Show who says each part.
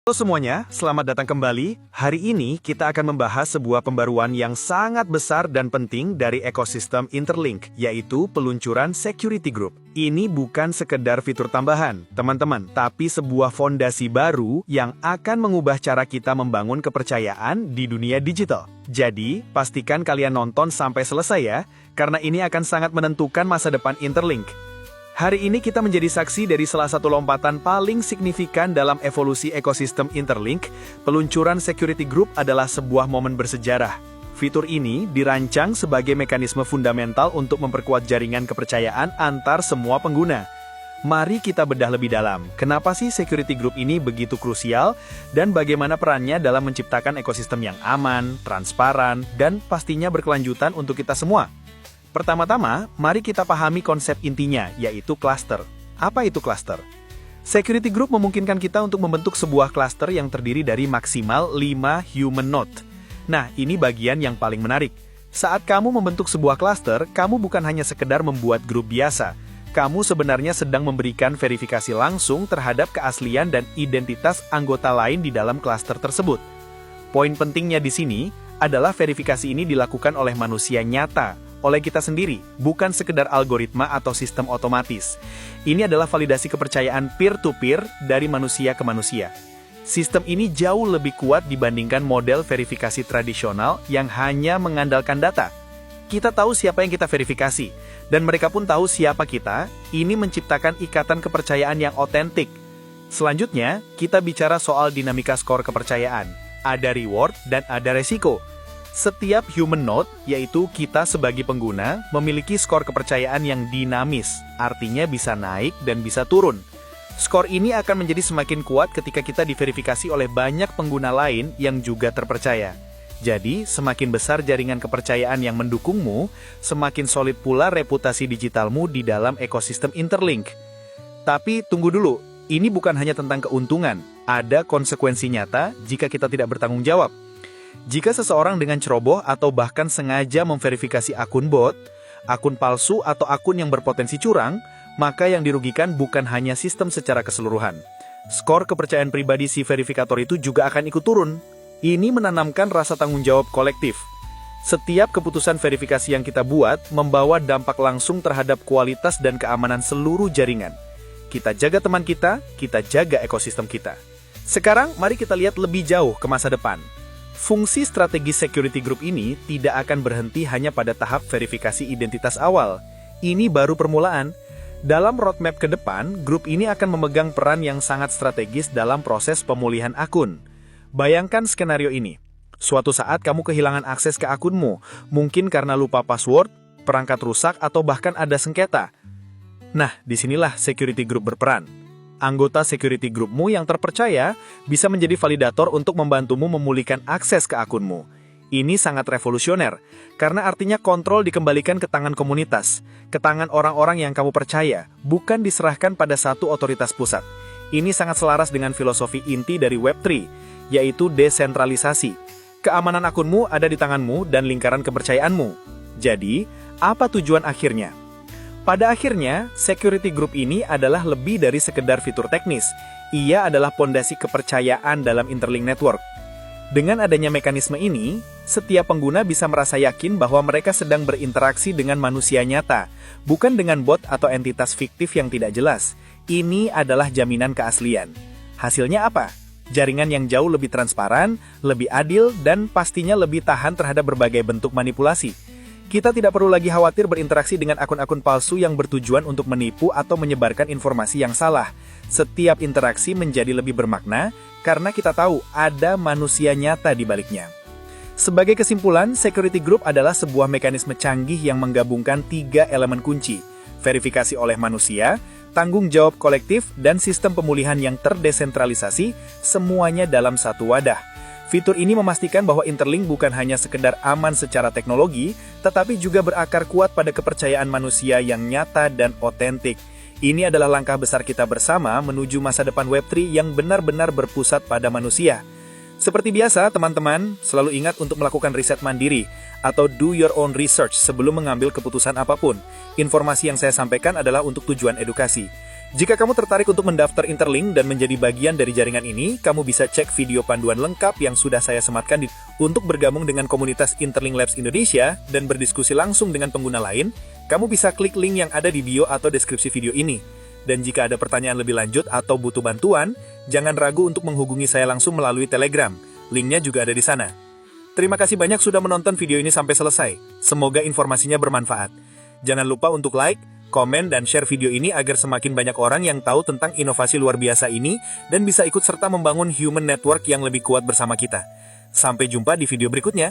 Speaker 1: Halo semuanya, selamat datang kembali. Hari ini kita akan membahas sebuah pembaruan yang sangat besar dan penting dari ekosistem Interlink, yaitu peluncuran Security Group. Ini bukan sekedar fitur tambahan, teman-teman, tapi sebuah fondasi baru yang akan mengubah cara kita membangun kepercayaan di dunia digital. Jadi, pastikan kalian nonton sampai selesai ya, karena ini akan sangat menentukan masa depan Interlink. Hari ini kita menjadi saksi dari salah satu lompatan paling signifikan dalam evolusi ekosistem Interlink. Peluncuran Security Group adalah sebuah momen bersejarah. Fitur ini dirancang sebagai mekanisme fundamental untuk memperkuat jaringan kepercayaan antar semua pengguna. Mari kita bedah lebih dalam, kenapa sih Security Group ini begitu krusial, dan bagaimana perannya dalam menciptakan ekosistem yang aman, transparan, dan pastinya berkelanjutan untuk kita semua. Pertama-tama, mari kita pahami konsep intinya, yaitu cluster. Apa itu cluster? Security Group memungkinkan kita untuk membentuk sebuah cluster yang terdiri dari maksimal 5 human node. Nah, ini bagian yang paling menarik. Saat kamu membentuk sebuah cluster, kamu bukan hanya sekedar membuat grup biasa. Kamu sebenarnya sedang memberikan verifikasi langsung terhadap keaslian dan identitas anggota lain di dalam cluster tersebut. Poin pentingnya di sini adalah verifikasi ini dilakukan oleh manusia nyata, oleh kita sendiri, bukan sekedar algoritma atau sistem otomatis. Ini adalah validasi kepercayaan peer-to-peer dari manusia ke manusia. Sistem ini jauh lebih kuat dibandingkan model verifikasi tradisional yang hanya mengandalkan data. Kita tahu siapa yang kita verifikasi, dan mereka pun tahu siapa kita. Ini menciptakan ikatan kepercayaan yang otentik. Selanjutnya, kita bicara soal dinamika skor kepercayaan. Ada reward dan ada resiko. Setiap human node, yaitu kita sebagai pengguna, memiliki skor kepercayaan yang dinamis, artinya bisa naik dan bisa turun. Skor ini akan menjadi semakin kuat ketika kita diverifikasi oleh banyak pengguna lain yang juga terpercaya. Jadi, semakin besar jaringan kepercayaan yang mendukungmu, semakin solid pula reputasi digitalmu di dalam ekosistem Interlink. Tapi tunggu dulu, ini bukan hanya tentang keuntungan, ada konsekuensi nyata jika kita tidak bertanggung jawab. Jika seseorang dengan ceroboh atau bahkan sengaja memverifikasi akun bot, akun palsu atau akun yang berpotensi curang, maka yang dirugikan bukan hanya sistem secara keseluruhan. Skor kepercayaan pribadi si verifikator itu juga akan ikut turun. Ini menanamkan rasa tanggung jawab kolektif. Setiap keputusan verifikasi yang kita buat membawa dampak langsung terhadap kualitas dan keamanan seluruh jaringan. Kita jaga teman kita jaga ekosistem kita. Sekarang, mari kita lihat lebih jauh ke masa depan. Fungsi strategi Security Group ini tidak akan berhenti hanya pada tahap verifikasi identitas awal. Ini baru permulaan. Dalam roadmap ke depan, grup ini akan memegang peran yang sangat strategis dalam proses pemulihan akun. Bayangkan skenario ini. Suatu saat kamu kehilangan akses ke akunmu, mungkin karena lupa password, perangkat rusak, atau bahkan ada sengketa. Nah, disinilah Security Group berperan. Anggota Security Groupmu yang terpercaya bisa menjadi validator untuk membantumu memulihkan akses ke akunmu. Ini sangat revolusioner, karena artinya kontrol dikembalikan ke tangan komunitas, ke tangan orang-orang yang kamu percaya, bukan diserahkan pada satu otoritas pusat. Ini sangat selaras dengan filosofi inti dari Web3, yaitu desentralisasi. Keamanan akunmu ada di tanganmu dan lingkaran kepercayaanmu. Jadi, apa tujuan akhirnya? Pada akhirnya, Security Group ini adalah lebih dari sekedar fitur teknis. Ia adalah pondasi kepercayaan dalam Interlink Network. Dengan adanya mekanisme ini, setiap pengguna bisa merasa yakin bahwa mereka sedang berinteraksi dengan manusia nyata, bukan dengan bot atau entitas fiktif yang tidak jelas. Ini adalah jaminan keaslian. Hasilnya apa? Jaringan yang jauh lebih transparan, lebih adil, dan pastinya lebih tahan terhadap berbagai bentuk manipulasi. Kita tidak perlu lagi khawatir berinteraksi dengan akun-akun palsu yang bertujuan untuk menipu atau menyebarkan informasi yang salah. Setiap interaksi menjadi lebih bermakna karena kita tahu ada manusia nyata di baliknya. Sebagai kesimpulan, Security Group adalah sebuah mekanisme canggih yang menggabungkan 3 elemen kunci: verifikasi oleh manusia, tanggung jawab kolektif, dan sistem pemulihan yang terdesentralisasi, semuanya dalam satu wadah. Fitur ini memastikan bahwa Interlink bukan hanya sekedar aman secara teknologi, tetapi juga berakar kuat pada kepercayaan manusia yang nyata dan otentik. Ini adalah langkah besar kita bersama menuju masa depan Web3 yang benar-benar berpusat pada manusia. Seperti biasa, teman-teman, selalu ingat untuk melakukan riset mandiri atau do your own research sebelum mengambil keputusan apapun. Informasi yang saya sampaikan adalah untuk tujuan edukasi. Jika kamu tertarik untuk mendaftar Interlink dan menjadi bagian dari jaringan ini, kamu bisa cek video panduan lengkap yang sudah saya sematkan untuk bergabung dengan komunitas Interlink Labs Indonesia dan berdiskusi langsung dengan pengguna lain. Kamu bisa klik link yang ada di bio atau deskripsi video ini. Dan jika ada pertanyaan lebih lanjut atau butuh bantuan, jangan ragu untuk menghubungi saya langsung melalui Telegram. Linknya juga ada di sana. Terima kasih banyak sudah menonton video ini sampai selesai. Semoga informasinya bermanfaat. Jangan lupa untuk like, komen, dan share video ini agar semakin banyak orang yang tahu tentang inovasi luar biasa ini dan bisa ikut serta membangun human network yang lebih kuat bersama kita. Sampai jumpa di video berikutnya.